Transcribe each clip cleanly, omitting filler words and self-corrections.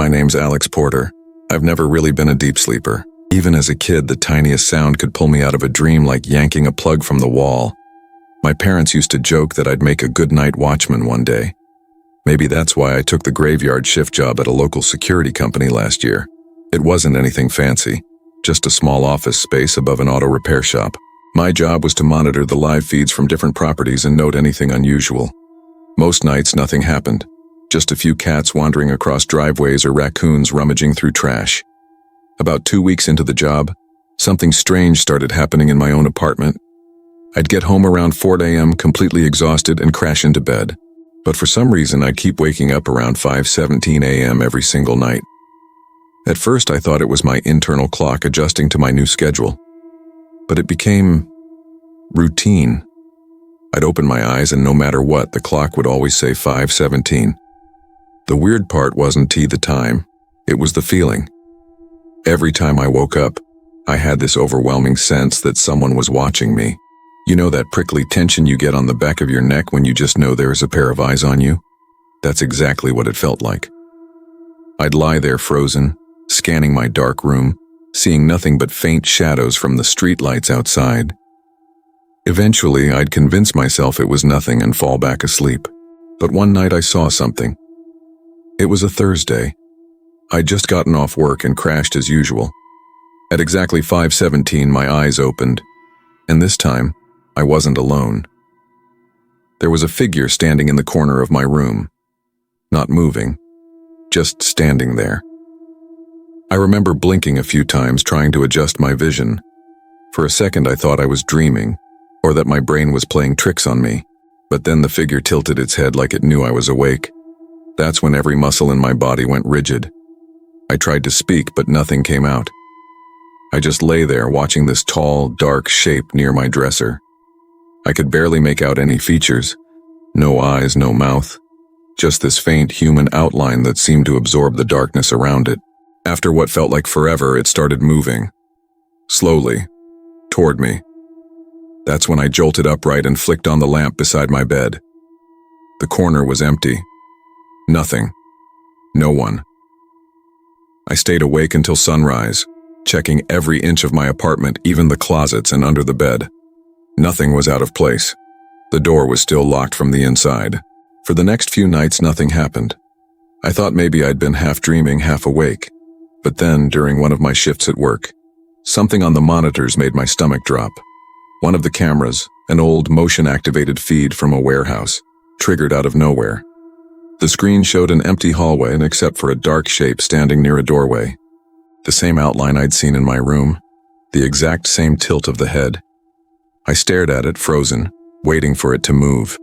name's Alex Porter. I've never really been a deep sleeper. Even as a kid, the tiniest sound could pull me out of a dream like yanking a plug from the wall. My parents used to joke that I'd make a good night watchman one day. Maybe that's why I took the graveyard shift job at a local security company last year. It wasn't anything fancy, just a small office space above an auto repair shop. My job was to monitor the live feeds from different properties and note anything unusual. Most nights, nothing happened. Just a few cats wandering across driveways or raccoons rummaging through trash. About 2 weeks into the job, something strange started happening in my own apartment. I'd get home around 4 a.m. completely exhausted and crash into bed. But for some reason, I'd keep waking up around 5:17 a.m. every single night. At first, I thought it was my internal clock adjusting to my new schedule. But it became routine. I'd open my eyes and no matter what, the clock would always say 5:17. The weird part wasn't the time, it was the feeling. Every time I woke up, I had this overwhelming sense that someone was watching me. You know that prickly tension you get on the back of your neck when you just know there is a pair of eyes on you? That's exactly what it felt like. I'd lie there frozen, scanning my dark room, seeing nothing but faint shadows from the streetlights outside. Eventually, I'd convince myself it was nothing and fall back asleep. But one night I saw something. It was a Thursday. I'd just gotten off work and crashed as usual. At exactly 5:17, my eyes opened, and this time, I wasn't alone. There was a figure standing in the corner of my room, not moving, just standing there. I remember blinking a few times trying to adjust my vision. For a second, I thought I was dreaming, or that my brain was playing tricks on me, but then the figure tilted its head like it knew I was awake. That's when every muscle in my body went rigid. I tried to speak, but nothing came out. I just lay there watching this tall, dark shape near my dresser. I could barely make out any features. No eyes, no mouth. Just this faint human outline that seemed to absorb the darkness around it. After what felt like forever, it started moving. Slowly. Toward me. That's when I jolted upright and flicked on the lamp beside my bed. The corner was empty. Nothing. No one. I stayed awake until sunrise, checking every inch of my apartment, even the closets and under the bed. Nothing was out of place. The door was still locked from the inside. For the next few nights, nothing happened. I thought maybe I'd been half dreaming, half awake. But then, during one of my shifts at work, something on the monitors made my stomach drop. One of the cameras, an old motion-activated feed from a warehouse, triggered out of nowhere. The screen showed an empty hallway except for a dark shape standing near a doorway. The same outline I'd seen in my room, the exact same tilt of the head. I stared at it, frozen, waiting for it to move.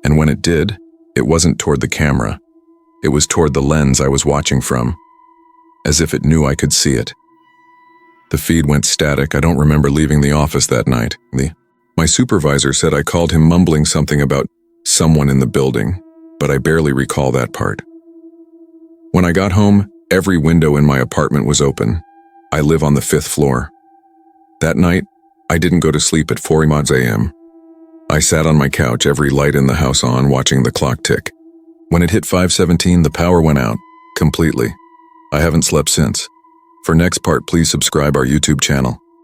And when it did, it wasn't toward the camera. It was toward the lens I was watching from, as if it knew I could see it. The feed went static. I don't remember leaving the office that night. My supervisor said I called him mumbling something about someone in the building, but I barely recall that part. When I got home, every window in my apartment was open. I live on the 5th floor. That night, I didn't go to sleep at 4 a.m. I sat on my couch, every light in the house on, watching the clock tick. When it hit 5:17, the power went out, completely. I haven't slept since. For next part, please subscribe our YouTube channel.